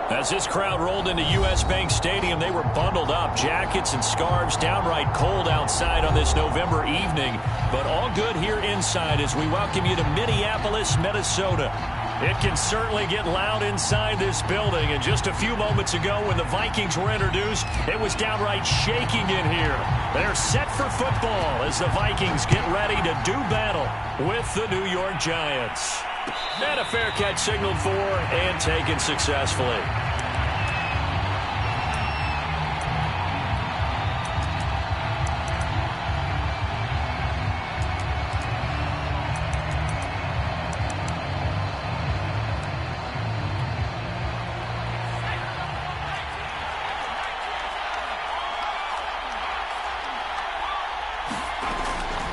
As this crowd rolled into U.S. Bank Stadium, they were bundled up, jackets and scarves, downright cold outside on this November evening, but all good here inside as we welcome you to Minneapolis, Minnesota. It can certainly get loud inside this building, and just a few moments ago when the Vikings were introduced, it was downright shaking in here. They're set for football as the Vikings get ready to do battle with the New York Giants. And a fair catch signaled for and taken successfully.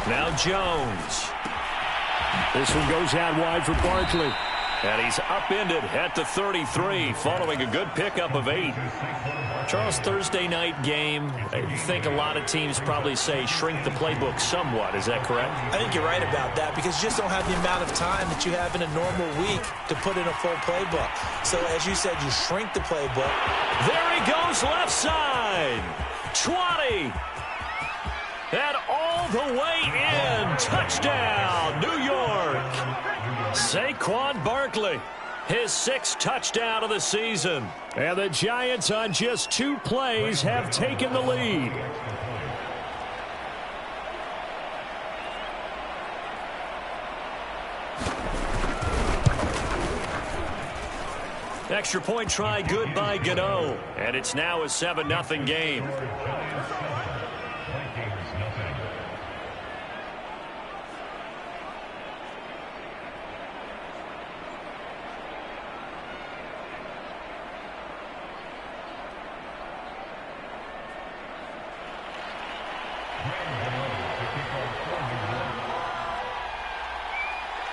Now Jones. This one goes out wide for Barkley. And he's upended at the 33 following a good pickup of 8. Charles, Thursday night game, I think a lot of teams probably say shrink the playbook somewhat. Is that correct? I think you're right about that because you just don't have the amount of time that you have in a normal week to put in a full playbook. So as you said, you shrink the playbook. There he goes left side. 20. And all the way in. Touchdown, New York. Saquon Barkley, his 6th touchdown of the season. And the Giants on just 2 plays have taken the lead. Extra point try good by Gano. And it's now a 7-0 game.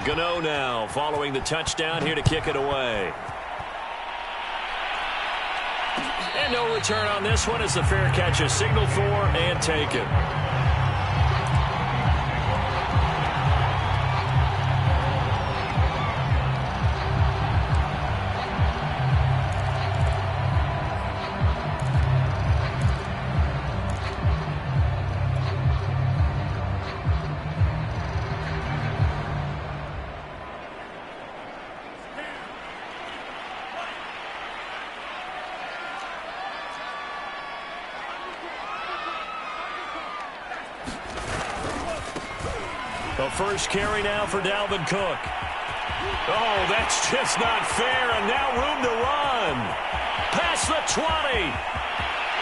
Gano now following the touchdown here to kick it away. And no return on this one as the fair catch is signaled for and taken. The first carry now for Dalvin Cook. Oh, that's just not fair, and now room to run. Past the 20.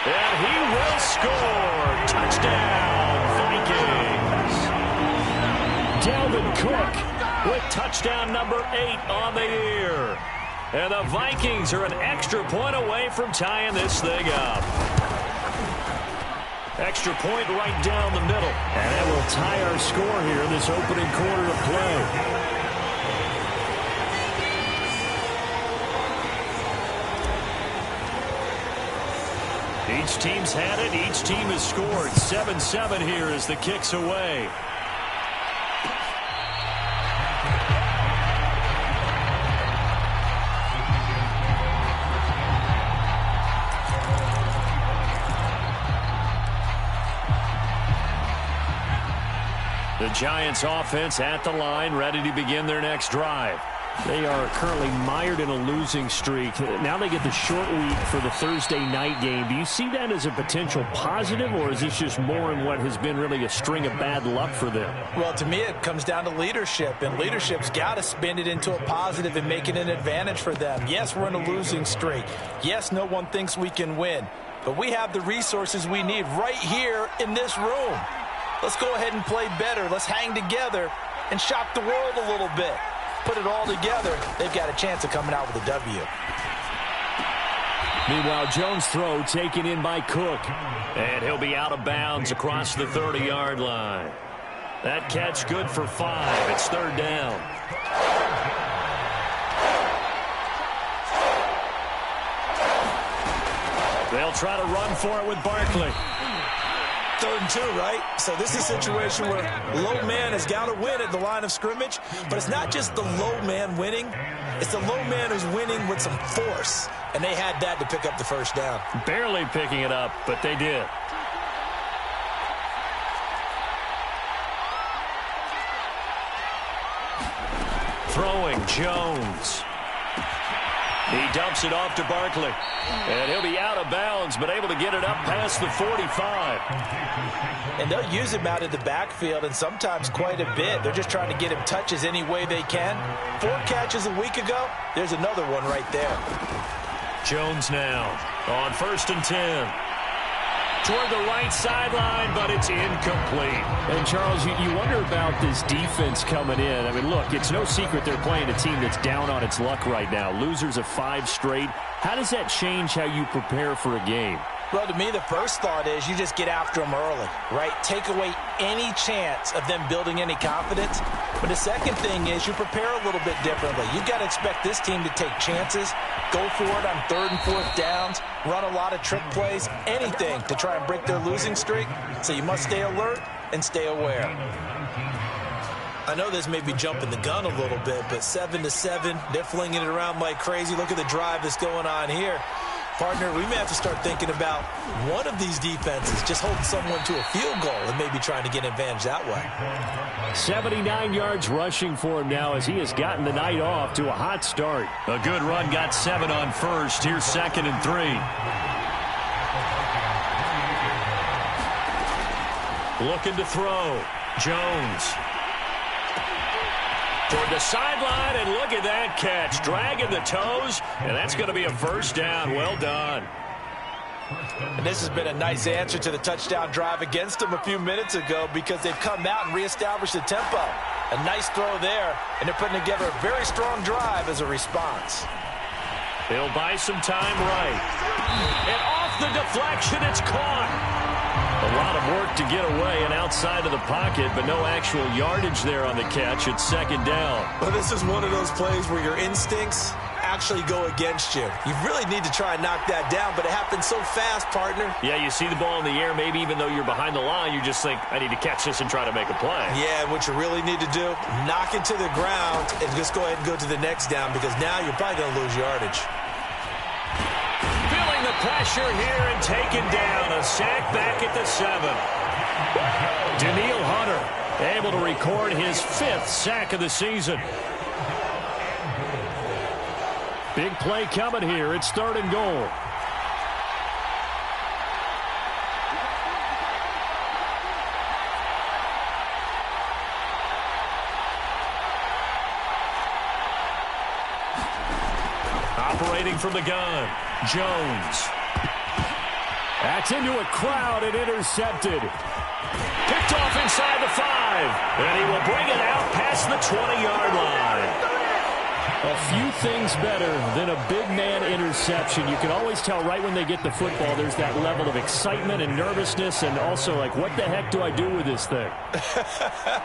And he will score. Touchdown, Vikings. Dalvin Cook with touchdown number 8 on the year. And the Vikings are an extra point away from tying this thing up. Extra point right down the middle. And that will tie our score here in this opening quarter of play. Each team's had it. Each team has scored. 7-7 here as the kick's away. The Giants offense at the line, ready to begin their next drive. They are currently mired in a losing streak. Now they get the short week for the Thursday night game. Do you see that as a potential positive, or is this just more in what has been really a string of bad luck for them? Well, to me, it comes down to leadership, and leadership's got to spin it into a positive and make it an advantage for them. Yes, we're in a losing streak. Yes, no one thinks we can win, but we have the resources we need right here in this room. Let's go ahead and play better. Let's hang together and shock the world a little bit. Put it all together, they've got a chance of coming out with a W. Meanwhile, Jones' throw taken in by Cook. And he'll be out of bounds across the 30-yard line. That catch good for 5. It's 3rd down. They'll try to run for it with Barkley. 3rd and 2, right? So this is a situation where low man has got to win at the line of scrimmage, but it's not just the low man winning. It's the low man who's winning with some force, and they had that to pick up the first down. Barely picking it up, but they did. Throwing Jones. He dumps it off to Barkley. And he'll be out of bounds, but able to get it up past the 45. And they'll use him out in the backfield, and sometimes quite a bit. They're just trying to get him touches any way they can. 4 catches a week ago. There's another one right there. Jones now on 1st and 10. Toward the right sideline, but it's incomplete. And, Charles, you wonder about this defense coming in. I mean, look, it's no secret they're playing a team that's down on its luck right now. Losers of 5 straight. How does that change how you prepare for a game? Well, to me, the first thought is you just get after them early, right? Take away any chance of them building any confidence. But the second thing is you prepare a little bit differently. You've got to expect this team to take chances, go for it on 3rd and 4th downs, run a lot of trick plays, anything to try and break their losing streak. So you must stay alert and stay aware. I know this may be jumping the gun a little bit, but 7-7, they're flinging it around like crazy. Look at the drive that's going on here. Partner, we may have to start thinking about one of these defenses just holding someone to a field goal and maybe trying to get an advantage that way. 79 yards rushing for him now as he has gotten the night off to a hot start. A good run, got 7 on first. Here's 2nd and 3. Looking to throw. Jones. Toward the sideline, and look at that catch. Dragging the toes, and that's going to be a first down. Well done. And this has been a nice answer to the touchdown drive against them a few minutes ago because they've come out and reestablished the tempo. A nice throw there, and they're putting together a very strong drive as a response. He'll buy some time right. And off the deflection, it's caught. A lot of work to get away and outside of the pocket, but no actual yardage there on the catch. It's 2nd down. Well, this is one of those plays where your instincts actually go against you. You really need to try and knock that down, but it happens so fast, partner. Yeah, you see the ball in the air, maybe even though you're behind the line, you just think, I need to catch this and try to make a play. Yeah, what you really need to do, knock it to the ground and just go ahead and go to the next down because now you're probably going to lose yardage. Feeling the pressure here and taken down. A sack back at the 7. Daniil Hunter able to record his 5th sack of the season. Big play coming here. It's 3rd and goal. Operating from the gun. Jones. That's into a crowd and intercepted. Picked off inside the 5. And he will bring it out past the 20-yard line. A few things better than a big man interception. You can always tell right when they get the football, there's that level of excitement and nervousness and also like, what the heck do I do with this thing?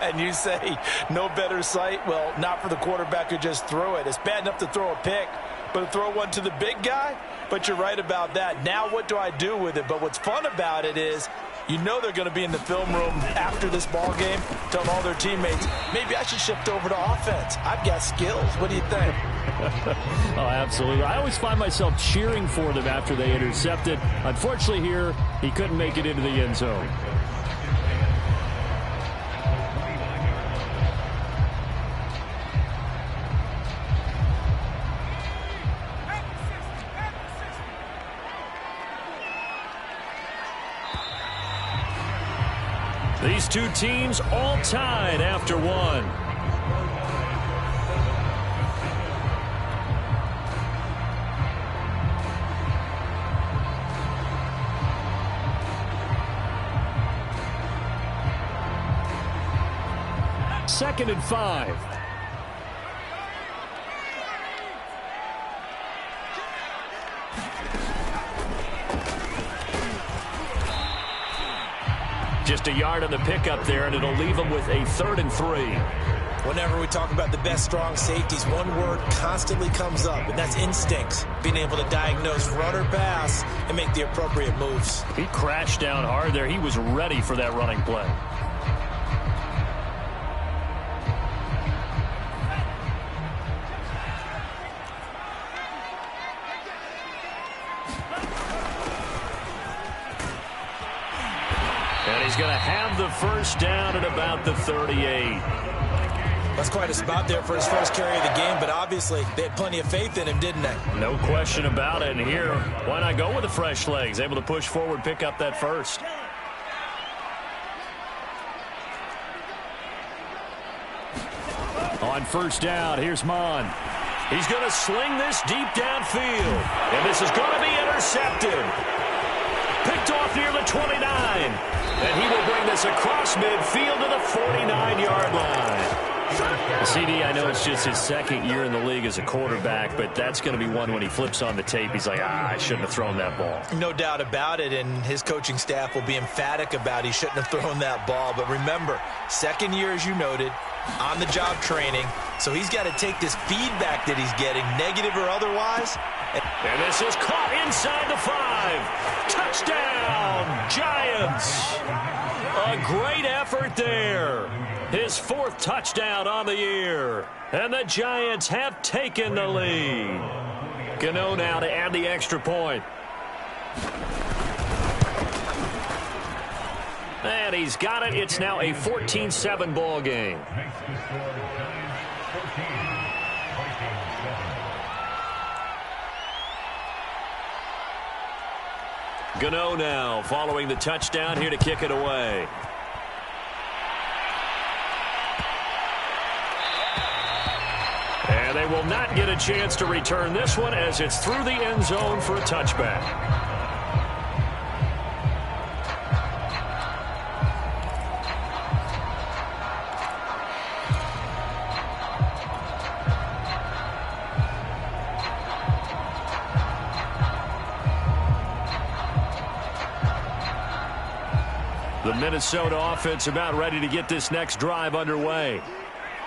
And you say no better sight? Well, not for the quarterback who just threw it. It's bad enough to throw a pick, but to throw one to the big guy? But you're right about that. Now what do I do with it? But what's fun about it is you know they're going to be in the film room after this ball game, telling all their teammates, maybe I should shift over to offense. I've got skills. What do you think? Oh, absolutely. I always find myself cheering for them after they intercepted. Unfortunately here, he couldn't make it into the end zone. These two teams all tied after one. Second and 5. Just a yard on the pickup there, and it'll leave them with a 3rd and 3. Whenever we talk about the best strong safeties, one word constantly comes up, and that's instincts. Being able to diagnose run or pass and make the appropriate moves. He crashed down hard there. He was ready for that running play. And he's going to have the first down at about the 38. That's quite a spot there for his first carry of the game, but obviously they had plenty of faith in him, didn't they? No question about it. And here, why not go with the fresh legs? Able to push forward, pick up that first. On first down, here's Mon. He's going to sling this deep downfield. And this is going to be intercepted. Picked off near the 29. And he will bring this across midfield to the 49-yard line. CD, I know it's just his second year in the league as a quarterback, but that's going to be one when he flips on the tape. He's like, I shouldn't have thrown that ball. No doubt about it, and his coaching staff will be emphatic about he shouldn't have thrown that ball. But remember, second year, as you noted, on-the-job training, so he's got to take this feedback that he's getting, negative or otherwise. And this is caught inside the 5. Touchdown, Giants. A great effort there. His 4th touchdown on the year. And the Giants have taken the lead. Gano now to add the extra point. And he's got it. It's now a 14-7 ball game. Gano now following the touchdown here to kick it away. And they will not get a chance to return this one as it's through the end zone for a touchback. The Minnesota offense about ready to get this next drive underway.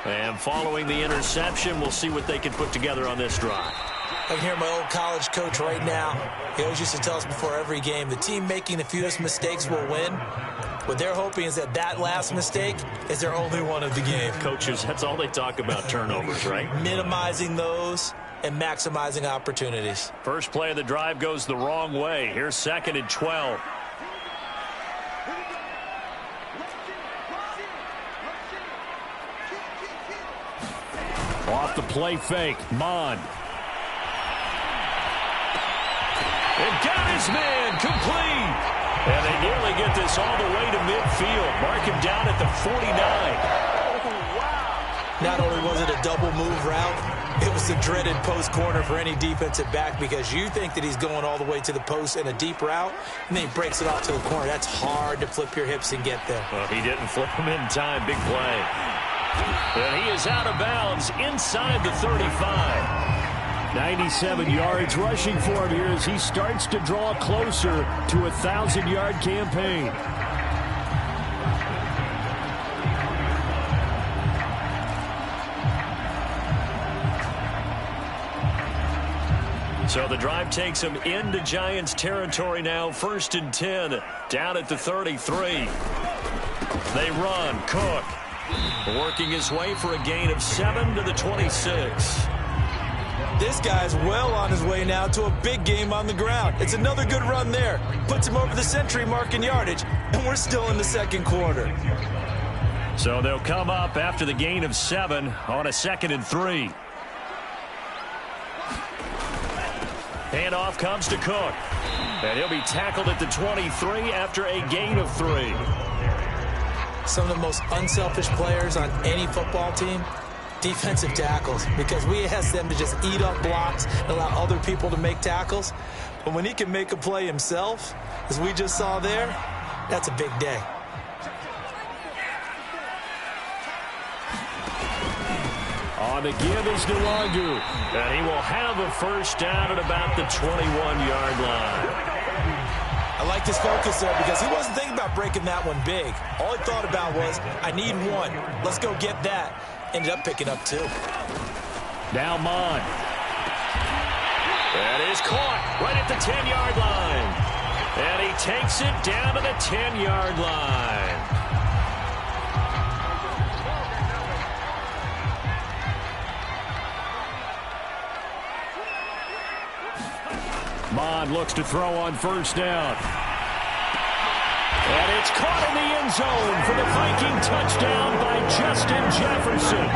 And following the interception, we'll see what they can put together on this drive. I can hear my old college coach right now. He always used to tell us before every game, the team making the fewest mistakes will win. What they're hoping is that that last mistake is their only one of the game. Coaches, that's all they talk about, turnovers, right? Minimizing those and maximizing opportunities. First play of the drive goes the wrong way. Here's 2nd and 12. Off the play fake, Mon. And got his man complete. And they nearly get this all the way to midfield. Mark him down at the 49. Not only was it a double move route, it was the dreaded post corner for any defensive back because you think that he's going all the way to the post in a deep route, and then he breaks it off to the corner. That's hard to flip your hips and get there. Well, he didn't flip him in time. Big play. And he is out of bounds inside the 35. 97 yards rushing for him here as he starts to draw closer to a 1,000-yard campaign. So the drive takes him into Giants territory now. 1st and 10 down at the 33. They run. Cook working his way for a gain of 7 to the 26. This guy's well on his way now to a big game on the ground. It's another good run there. Puts him over the century mark in yardage, and we're still in the 2nd quarter. So they'll come up after the gain of 7 on a 2nd and 3. Handoff comes to Cook. And he'll be tackled at the 23 after a gain of 3. Some of the most unselfish players on any football team, defensive tackles, because we ask them to just eat up blocks and allow other people to make tackles. But when he can make a play himself, as we just saw there, that's a big day. On the give is Nwangu. And he will have a first down at about the 21-yard line. I like his focus there because he wasn't thinking about breaking that one big. All he thought about was, I need one. Let's go get that. ended up picking up 2. Now Mon. That is caught right at the 10-yard line. And he takes it down to the 10-yard line. Mon looks to throw on first down. And it's caught in the end zone for the Viking touchdown by Justin Jefferson.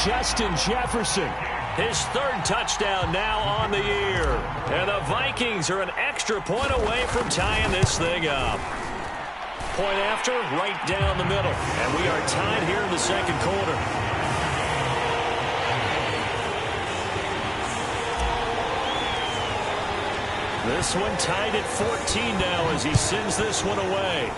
Justin Jefferson, his 3rd touchdown now on the year. And the Vikings are an extra point away from tying this thing up. Point after, right down the middle. And we are tied here in the second quarter. This one tied at 14 now as he sends this one away.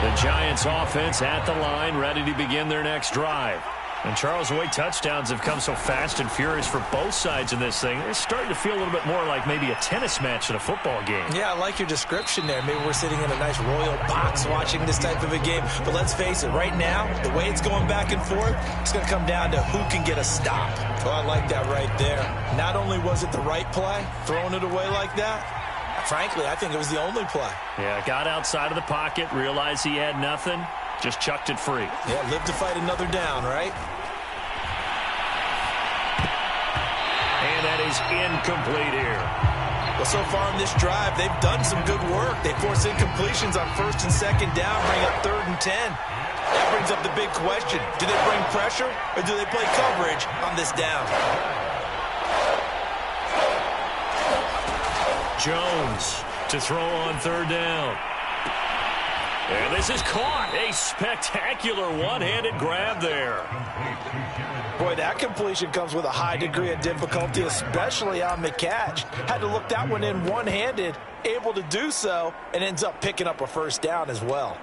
The Giants offense at the line, ready to begin their next drive. And Charles, the way touchdowns have come so fast and furious for both sides in this thing, it's starting to feel a little bit more like maybe a tennis match than a football game. Yeah, I like your description there. Maybe we're sitting in a nice royal box watching this type of a game. But let's face it, right now, the way it's going back and forth, it's going to come down to who can get a stop. Oh, I like that right there. Not only was it the right play, throwing it away like that, frankly, I think it was the only play. Yeah, got outside of the pocket, realized he had nothing, just chucked it free. Yeah, live to fight another down, right? And that is incomplete here. Well, so far in this drive, they've done some good work. They force incompletions on 1st and 2nd down, bring up 3rd and 10. That brings up the big question. Do they bring pressure or do they play coverage on this down? Jones to throw on 3rd down. And this is caught. A spectacular one-handed grab there. Boy, that completion comes with a high degree of difficulty, especially on the catch. Had to look that one in one-handed, able to do so, and ends up picking up a 1st down as well.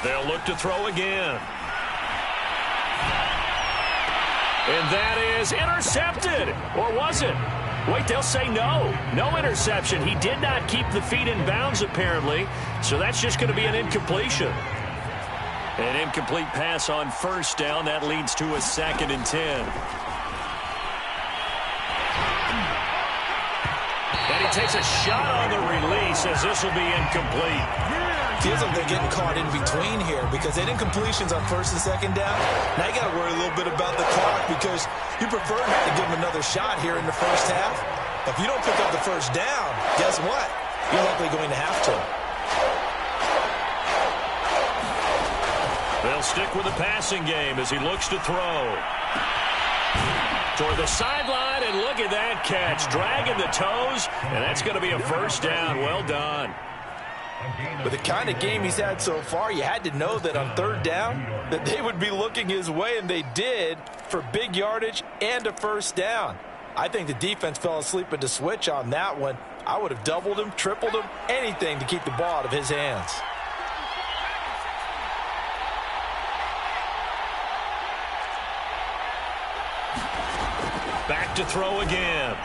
They'll look to throw again. And that is intercepted. Or was it? Wait, they'll say no. No interception. He did not keep the feet in bounds, apparently. So that's just going to be an incompletion. An incomplete pass on 1st down. That leads to a 2nd and 10. And he takes a shot on the release as this will be incomplete. Feels like they're getting caught in between here because they did incompletions on 1st and 2nd down. Now you got to worry a little bit about the clock because you prefer not to give them another shot here in the 1st half. If you don't pick up the 1st down, guess what? You're likely going to have to. They'll stick with the passing game as he looks to throw. Toward the sideline, and look at that catch. Dragging the toes, and that's going to be a 1st down. Well done. With the kind of game he's had so far, you had to know that on 3rd down that they would be looking his way, and they did, for big yardage and a 1st down. I think the defense fell asleep at the switch on that one. I would have doubled him, tripled him, anything to keep the ball out of his hands. Back to throw again.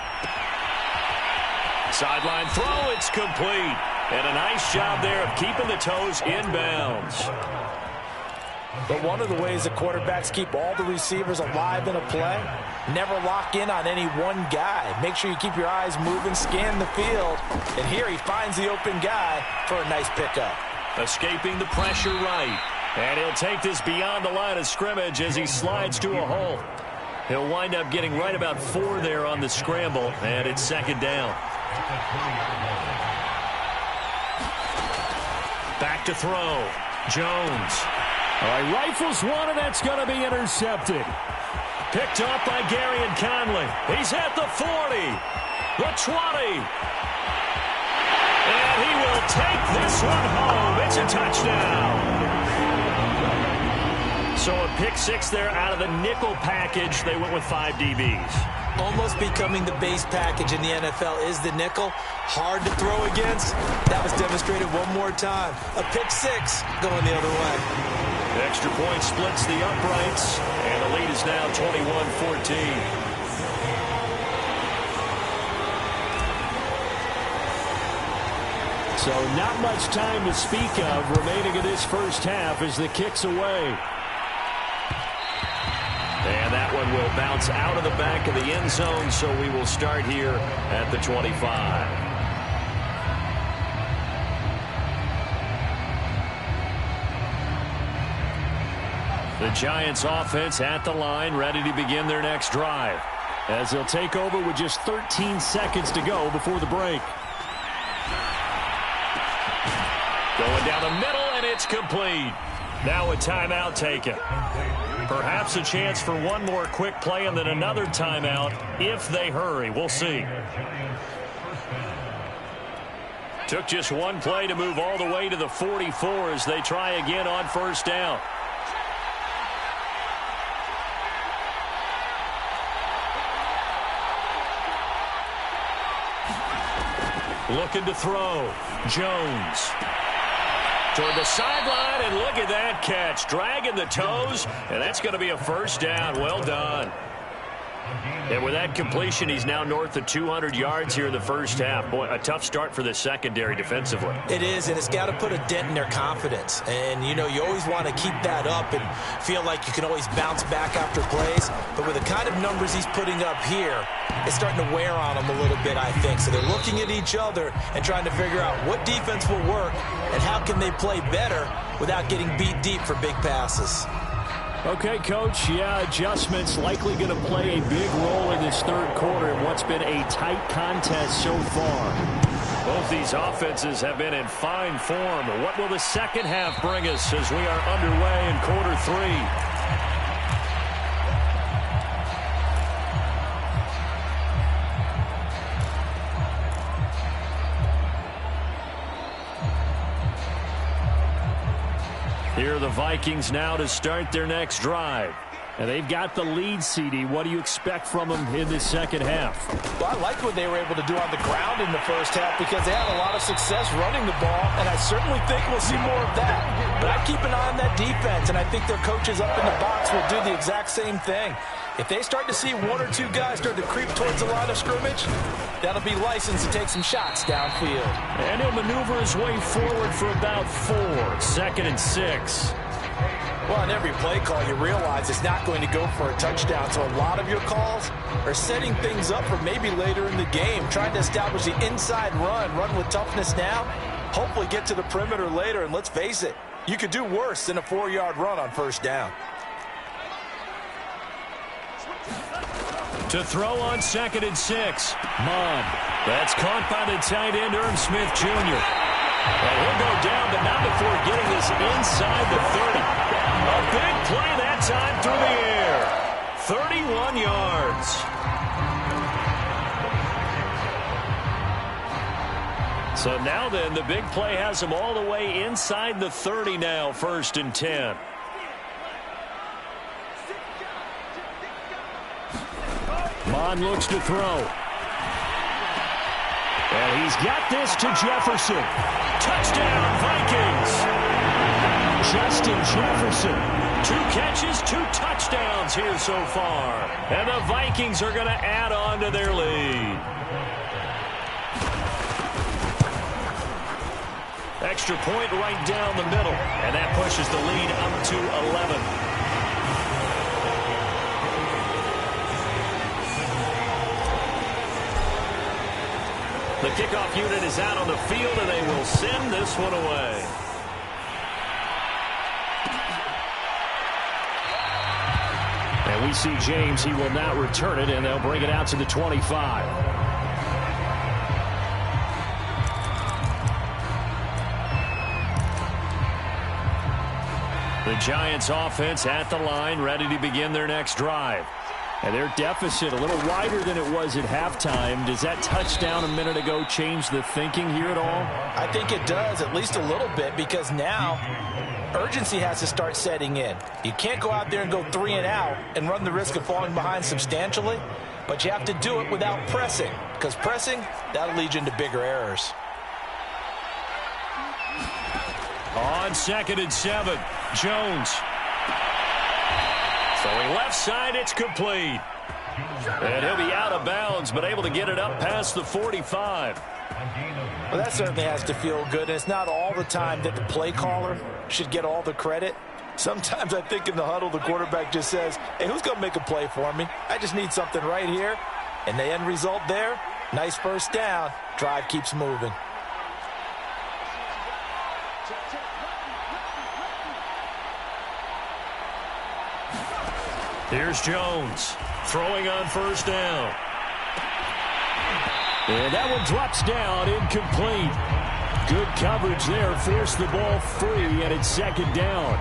Sideline throw, it's complete. And a nice job there of keeping the toes inbounds. But one of the ways the quarterbacks keep all the receivers alive in a play, never lock in on any one guy. Make sure you keep your eyes moving, scan the field. And here he finds the open guy for a nice pickup. Escaping the pressure right. And he'll take this beyond the line of scrimmage as he slides to a hole. He'll wind up getting right about 4 there on the scramble, and it's 2nd down. Back to throw. Jones. All right, rifles one, and that's going to be intercepted. Picked up by Gary and Conley. He's at the 40, the 20. And he will take this one home. It's a touchdown. So a pick six there out of the nickel package. They went with 5 DBs. Almost becoming the base package in the NFL is the nickel. Hard to throw against. That was demonstrated one more time. A pick six going the other way. The extra point splits the uprights, and the lead is now 21-14. So not much time to speak of remaining in this first half as the kick's away. And that one will bounce out of the back of the end zone, so we will start here at the 25. The Giants offense at the line, ready to begin their next drive, as they'll take over with just 13 seconds to go before the break. Going down the middle, and it's complete. Now a timeout taken. Perhaps a chance for one more quick play and then another timeout if they hurry. We'll see. Took just one play to move all the way to the 44 as they try again on first down. Looking to throw. Jones. Toward the sideline, and look at that catch. Dragging the toes, and that's going to be a first down. Well done. And with that completion, he's now north of 200 yards here in the first half. Boy, a tough start for the secondary defensively. It is, and it's got to put a dent in their confidence. And, you know, you always want to keep that up and feel like you can always bounce back after plays. But with the kind of numbers he's putting up here, it's starting to wear on them a little bit, I think. So they're looking at each other and trying to figure out what defense will work and how can they play better without getting beat deep for big passes. Okay, Coach, yeah, adjustments likely going to play a big role in this third quarter in what's been a tight contest so far. Both these offenses have been in fine form. What will the second half bring us as we are underway in quarter three? Here are the Vikings now to start their next drive. And they've got the lead, CD. What do you expect from them in this second half? Well, I liked what they were able to do on the ground in the first half because they had a lot of success running the ball, and I certainly think we'll see more of that. But I keep an eye on that defense, and I think their coaches up in the box will do the exact same thing. If they start to see one or two guys start to creep towards the line of scrimmage, that'll be licensed to take some shots downfield. And he'll maneuver his way forward for about 4. 2nd and 6. Well, on every play call, you realize it's not going to go for a touchdown. So a lot of your calls are setting things up for maybe later in the game, trying to establish the inside run with toughness now, hopefully get to the perimeter later. And let's face it, you could do worse than a 4-yard run on first down. To throw on 2nd and 6. Mon. That's caught by the tight end, Irv Smith Jr. And he'll go down, but not before getting this inside the 30. A big play that time through the air. 31 yards. So now then, the big play has him all the way inside the 30 now, 1st and 10. Mon looks to throw. And he's got this to Jefferson. Touchdown, Vikings. Justin Jefferson. 2 catches, 2 touchdowns here so far. And the Vikings are going to add on to their lead. Extra point right down the middle. And that pushes the lead up to 11. The kickoff unit is out on the field, and they will send this one away. And we see James. He will not return it, and they'll bring it out to the 25. The Giants offense at the line, ready to begin their next drive. And their deficit a little wider than it was at halftime. Does that touchdown a minute ago change the thinking here at all? I think it does, at least a little bit, because now urgency has to start setting in. You can't go out there and go 3 and out and run the risk of falling behind substantially, but you have to do it without pressing, because pressing, that'll lead you into bigger errors. On 2nd and 7, Jones. Throwing left side, it's complete. And he'll be out of bounds, but able to get it up past the 45. Well, that certainly has to feel good. And it's not all the time that the play caller should get all the credit. Sometimes I think in the huddle, the quarterback just says, hey, who's going to make a play for me? I just need something right here. And the end result there, nice first down. Drive keeps moving. Here's Jones throwing on first down. And that one drops down, incomplete. Good coverage there, forced the ball free, and it's 2nd down.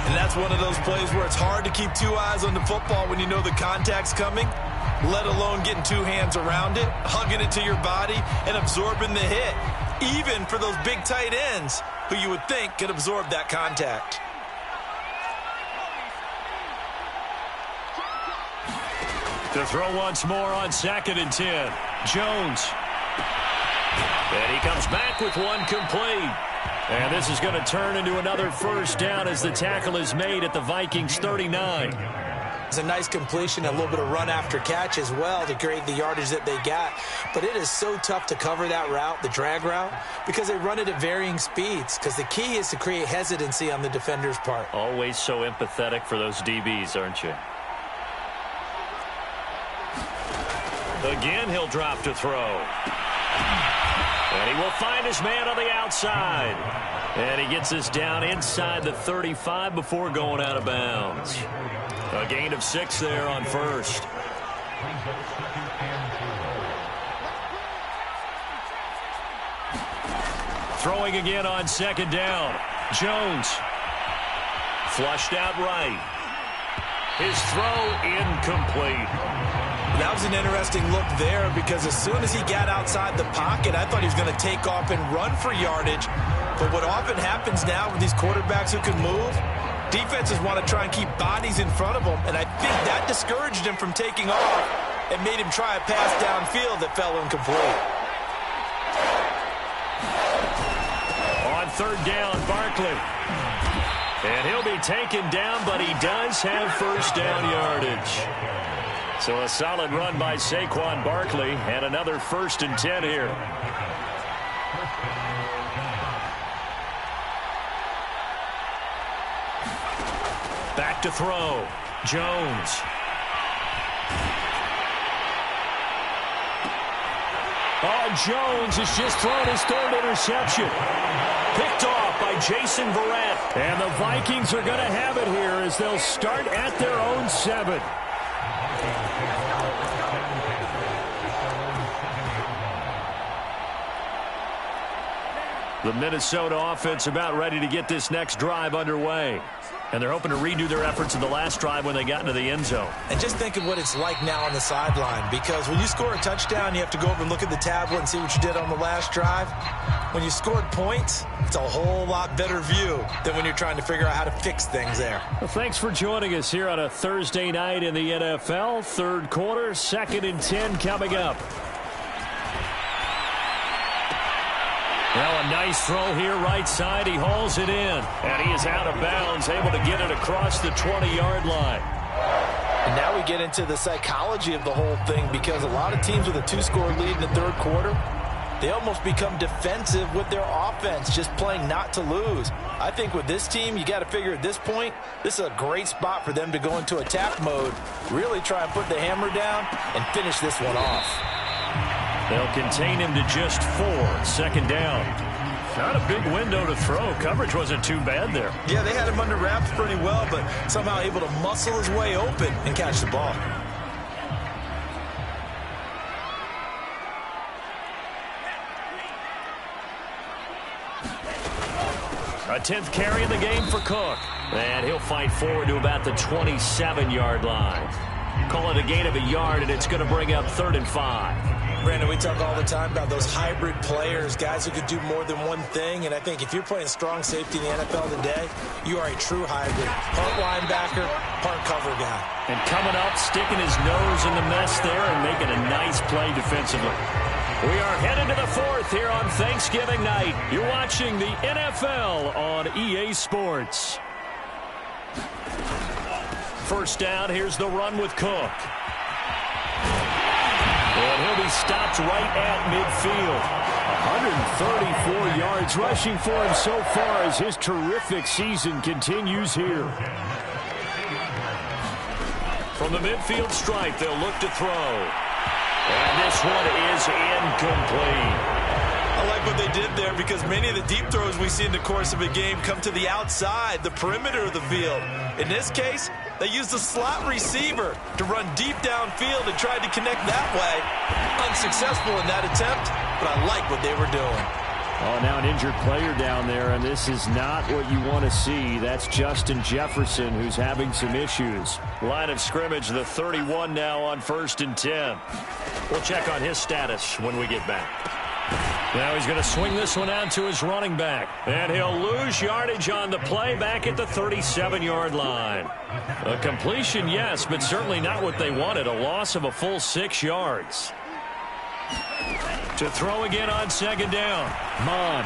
And that's one of those plays where it's hard to keep 2 eyes on the football when you know the contact's coming, let alone getting 2 hands around it, hugging it to your body, and absorbing the hit, even for those big tight ends who you would think could absorb that contact. To throw once more on 2nd and 10. Jones. And he comes back with one complete. And this is going to turn into another first down as the tackle is made at the Vikings 39. It's a nice completion, a little bit of run after catch as well to create the yardage that they got. But it is so tough to cover that route, the drag route, because they run it at varying speeds. Because the key is to create hesitancy on the defender's part. Always so empathetic for those DBs, aren't you? Again, he'll drop to throw. And he will find his man on the outside. And he gets us down inside the 35 before going out of bounds. A gain of 6 there on first. Throwing again on 2nd down. Jones. Flushed out right. His throw incomplete. That was an interesting look there because as soon as he got outside the pocket, I thought he was going to take off and run for yardage. But what often happens now with these quarterbacks who can move, defenses want to try and keep bodies in front of them, and I think that discouraged him from taking off and made him try a pass downfield that fell incomplete. On 3rd down, Barkley. And he'll be taken down, but he does have first down yardage. So a solid run by Saquon Barkley, and another 1st and 10 here. Back to throw. Jones. Oh, Jones has just thrown his 3rd interception. Picked off by Jason Verrett. And the Vikings are going to have it here as they'll start at their own 7. The Minnesota offense about ready to get this next drive underway. And they're hoping to redo their efforts in the last drive when they got into the end zone. And just think of what it's like now on the sideline, because when you score a touchdown, you have to go over and look at the tablet and see what you did on the last drive. When you scored points, it's a whole lot better view than when you're trying to figure out how to fix things there. Well, thanks for joining us here on a Thursday night in the NFL. 3rd quarter, 2nd and 10 coming up. Now a nice throw here right side. He hauls it in. And he is out of bounds, able to get it across the 20-yard line. And now we get into the psychology of the whole thing, because a lot of teams with a 2-score lead in the 3rd quarter, they almost become defensive with their offense, just playing not to lose. I think with this team, you got to figure at this point, this is a great spot for them to go into attack mode, really try and put the hammer down and finish this one off. They'll contain him to just 4. 2nd down. Not a big window to throw. Coverage wasn't too bad there. Yeah, they had him under wraps pretty well, but somehow able to muscle his way open and catch the ball. A 10th carry in the game for Cook. And he'll fight forward to about the 27-yard line. Call it a gain of a yard, and it's going to bring up 3rd and 5. Brandon, we talk all the time about those hybrid players, guys who could do more than one thing. And I think if you're playing strong safety in the NFL today, you are a true hybrid. Part linebacker, part cover guy. And coming up, sticking his nose in the mess there and making a nice play defensively. We are headed to the fourth here on Thanksgiving night. You're watching the NFL on EA Sports. First down, here's the run with Cook. And he'll be stopped right at midfield. 134 yards rushing for him so far as his terrific season continues here. From the midfield stripe, they'll look to throw. And this one is incomplete. I like what they did there because many of the deep throws we see in the course of a game come to the outside, the perimeter of the field. In this case, they used the slot receiver to run deep downfield and tried to connect that way. Unsuccessful in that attempt, but I like what they were doing. Oh, now an injured player down there, and this is not what you want to see. That's Justin Jefferson, who's having some issues. Line of scrimmage, the 31 now on 1st and 10. We'll check on his status when we get back. Now he's going to swing this one out to his running back. And he'll lose yardage on the play back at the 37-yard line. A completion, yes, but certainly not what they wanted. A loss of a full 6 yards. To throw again on second down. Mon.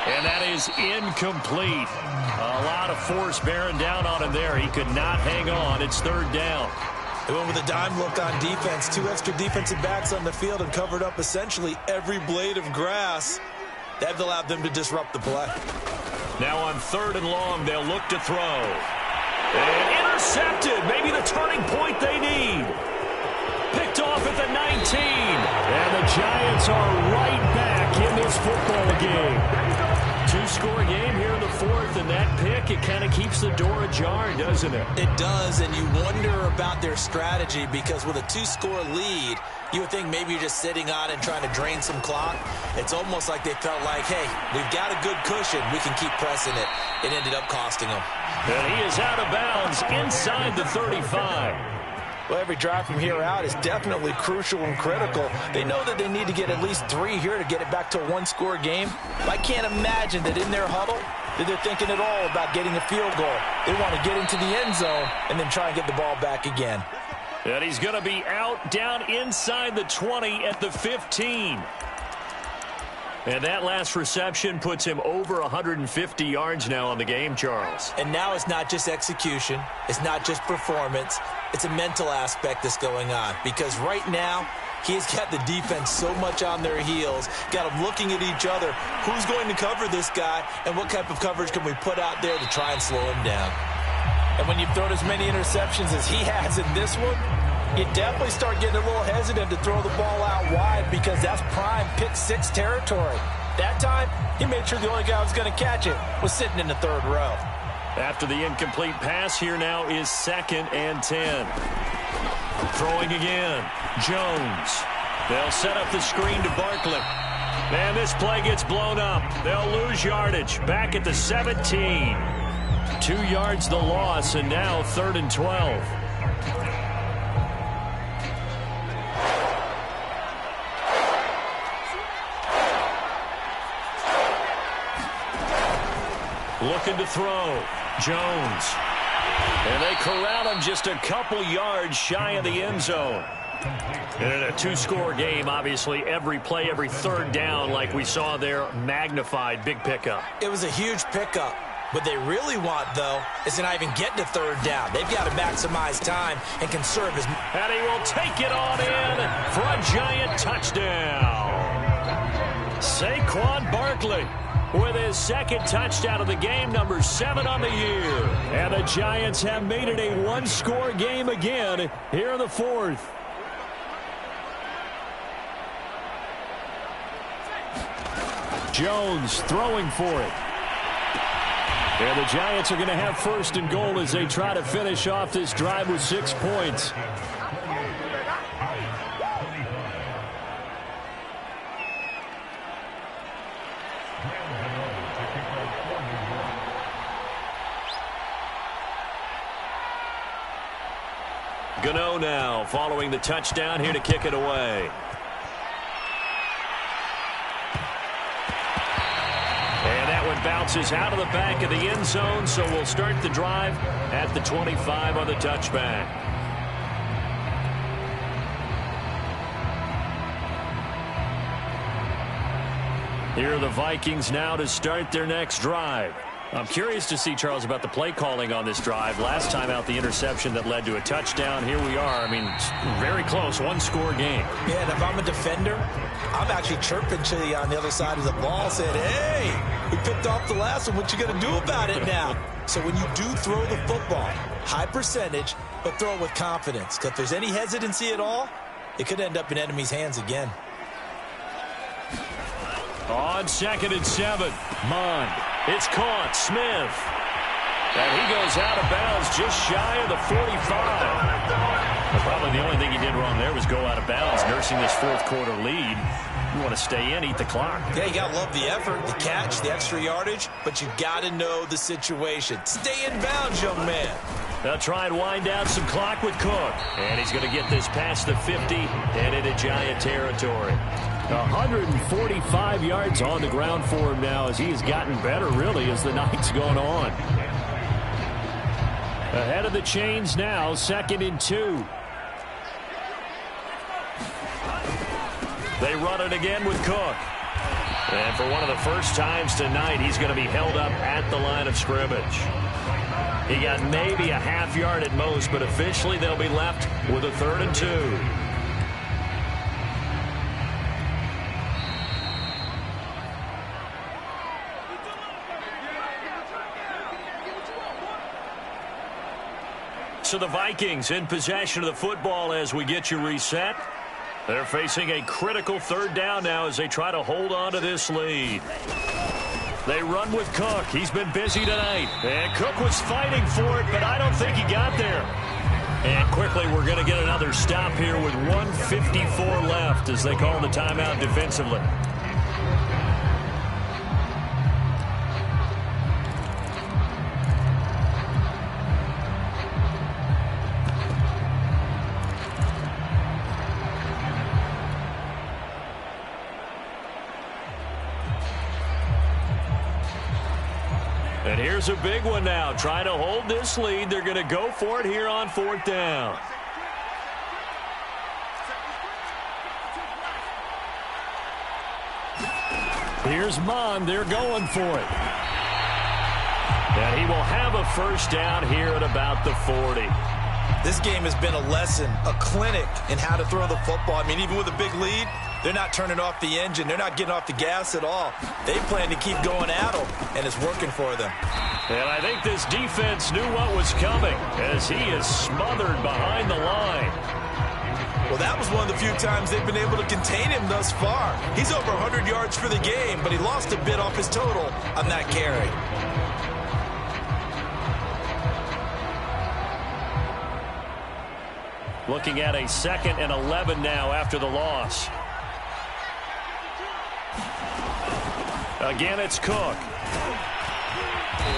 And that is incomplete. A lot of force bearing down on him there. He could not hang on. It's third down. They went with a dime look on defense. 2 extra defensive backs on the field and covered up essentially every blade of grass. That allowed them to disrupt the play. Now on 3rd and long, they'll look to throw. And intercepted. Maybe the turning point they need. Picked off at the 19. And the Giants are right back in this football game. 2-score game here in the 4th, and that pick, it kind of keeps the door ajar, doesn't it? It does, and you wonder about their strategy because with a 2-score lead, you would think maybe you're just sitting on it and trying to drain some clock. It's almost like they felt like, hey, we've got a good cushion. We can keep pressing it. It ended up costing them. And he is out of bounds inside the 35. Well, every drive from here out is definitely crucial and critical. They know that they need to get at least 3 here to get it back to a 1-score game. But I can't imagine that in their huddle that they're thinking at all about getting a field goal. They want to get into the end zone and then try and get the ball back again. And he's going to be out down inside the 20 at the 15. And that last reception puts him over 150 yards now on the game, Charles. And now it's not just execution. It's not just performance. It's a mental aspect that's going on. Because right now, he's got the defense so much on their heels, got them looking at each other. Who's going to cover this guy, and what type of coverage can we put out there to try and slow him down? And when you've thrown as many interceptions as he has in this one, you definitely start getting a little hesitant to throw the ball out wide because that's prime pick 6 territory. That time, he made sure the only guy who was going to catch it was sitting in the 3rd row. After the incomplete pass, here now is 2nd and 10. Throwing again. Jones. They'll set up the screen to Barkley. And this play gets blown up. They'll lose yardage. Back at the 17. 2 yards the loss, and now 3rd and 12. Looking to throw. Jones. And they corral him just a couple yards shy of the end zone. And in a 2-score game, obviously, every play, every 3rd down, like we saw there, magnified, big pickup. It was a huge pickup. What they really want, though, is to not even get to 3rd down. They've got to maximize time and conserve his... And he will take it on in for a giant touchdown. Saquon Barkley with his 2nd touchdown of the game, number 7 on the year. And the Giants have made it a 1-score game again here in the 4th. Jones throwing for it. And the Giants are going to have 1st and goal as they try to finish off this drive with 6 points. Going Gano now following the touchdown here to kick it away. And that one bounces out of the back of the end zone, so we'll start the drive at the 25 on the touchback. Here are the Vikings now to start their next drive. I'm curious to see, Charles, about the play calling on this drive. Last time out, the interception that led to a touchdown. Here we are. I mean, very close, one-score game. Yeah, and if I'm a defender, I'm actually chirping to you on the other side of the ball, saying, hey, we picked off the last one. What you going to do about it now? So when you do throw the football, high percentage, but throw it with confidence. Because if there's any hesitancy at all, it could end up in enemy's hands again. On 2nd and 7, Mond. It's caught. Smith. And he goes out of bounds just shy of the 45. Probably the only thing he did wrong there was go out of bounds, nursing this fourth-quarter lead. You want to stay in, eat the clock. Yeah, you got to love the effort, the catch, the extra yardage, but you got to know the situation. Stay in bounds, young man. They'll try and wind down some clock with Cook. And he's going to get this past the 50 and into Giant territory. 145 yards on the ground for him now as he has gotten better, really, as the night's gone on. Ahead of the chains now, 2nd and 2. They run it again with Cook. And for one of the first times tonight, he's going to be held up at the line of scrimmage. He got maybe a half yard at most, but officially they'll be left with a 3rd and 2. So the Vikings in possession of the football as we get you reset. They're facing a critical 3rd down now as they try to hold on to this lead. They run with Cook. He's been busy tonight. And Cook was fighting for it, but I don't think he got there. And quickly we're going to get another stop here with 1:54 left as they call the timeout defensively. And here's a big one now. Trying to hold this lead. They're going to go for it here on 4th down. Here's Mond. They're going for it. And he will have a 1st down here at about the 40. This game has been a lesson, a clinic in how to throw the football. I mean, even with a big lead, they're not turning off the engine. They're not getting off the gas at all. They plan to keep going at them, and it's working for them. And I think this defense knew what was coming as he is smothered behind the line. Well, that was one of the few times they've been able to contain him thus far. He's over 100 yards for the game, but he lost a bit off his total on that carry. Looking at a 2nd and 11 now after the loss. Again, it's Cook.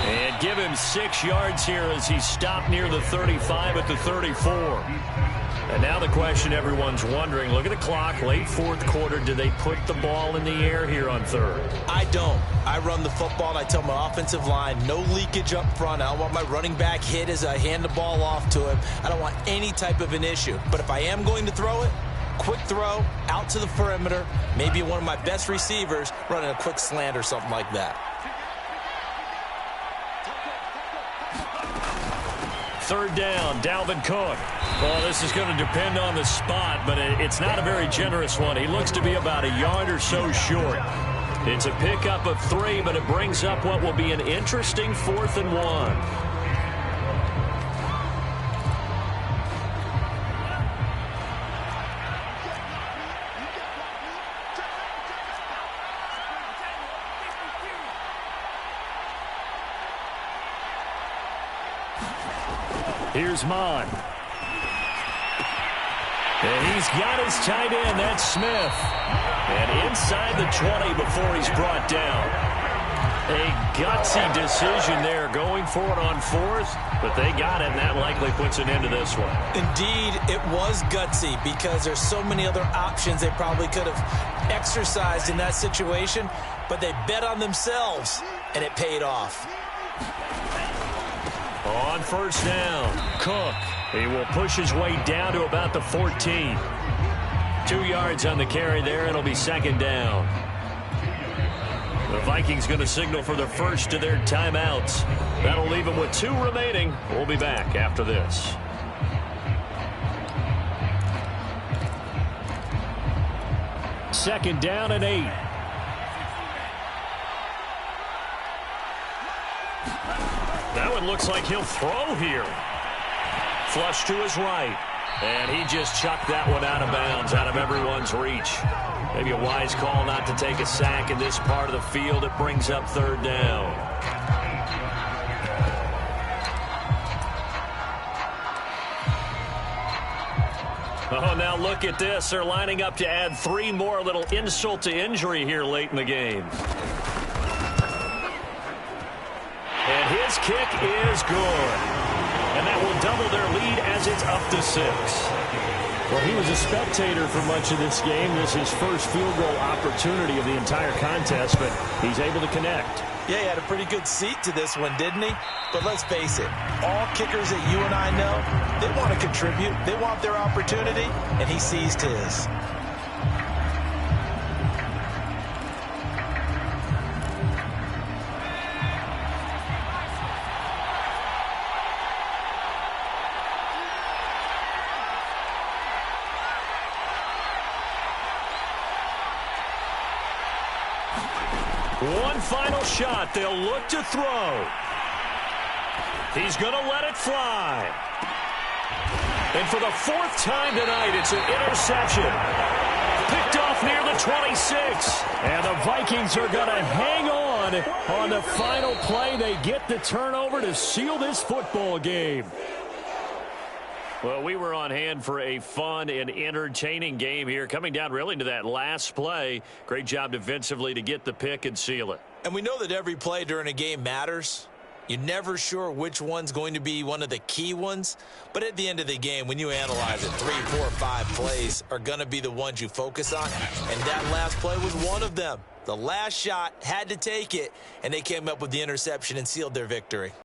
And give him 6 yards here as he stopped near the 35 at the 34. And now the question everyone's wondering, look at the clock, late 4th quarter, do they put the ball in the air here on 3rd? I don't. I run the football, and I tell my offensive line, no leakage up front. I don't want my running back hit as I hand the ball off to him. I don't want any type of an issue. But if I am going to throw it, quick throw, out to the perimeter, maybe one of my best receivers running a quick slant or something like that. 3rd down, Dalvin Cook. Well, this is going to depend on the spot, but it's not a very generous one. He looks to be about a yard or so short. It's a pickup of 3, but it brings up what will be an interesting 4th and 1. Here's Mond. And he's got his tight end, that's Smith. And inside the 20 before he's brought down. A gutsy decision there, going for it on fourth, but they got it, and that likely puts an end to this one. Indeed, it was gutsy because there's so many other options they probably could have exercised in that situation, but they bet on themselves, and it paid off. On first down, Cook. He will push his way down to about the 14. 2 yards on the carry there. It'll be second down. The Vikings going to signal for the first of their timeouts. That'll leave them with 2 remaining. We'll be back after this. Second down and 8. That one looks like he'll throw here. Flush to his right. And he just chucked that one out of bounds, out of everyone's reach. Maybe a wise call not to take a sack in this part of the field. It brings up third down. Oh, now look at this. They're lining up to add 3 more, little insult to injury here late in the game. And his kick is good. And that will double their lead as it's up to 6. Well, he was a spectator for much of this game. This is his first field goal opportunity of the entire contest, but he's able to connect. Yeah, he had a pretty good seat to this one, didn't he? But let's face it, all kickers that you and I know, they want to contribute. They want their opportunity, and he seized his. One final shot. They'll look to throw. He's going to let it fly. And for the 4th time tonight, it's an interception. Picked off near the 26. And the Vikings are going to hang on the final play. They get the turnover to seal this football game. Well, we were on hand for a fun and entertaining game here. Coming down really to that last play. Great job defensively to get the pick and seal it. And we know that every play during a game matters. You're never sure which one's going to be one of the key ones. But at the end of the game, when you analyze it, 3, 4, 5 plays are going to be the ones you focus on. And that last play was one of them. The last shot had to take it, and they came up with the interception and sealed their victory.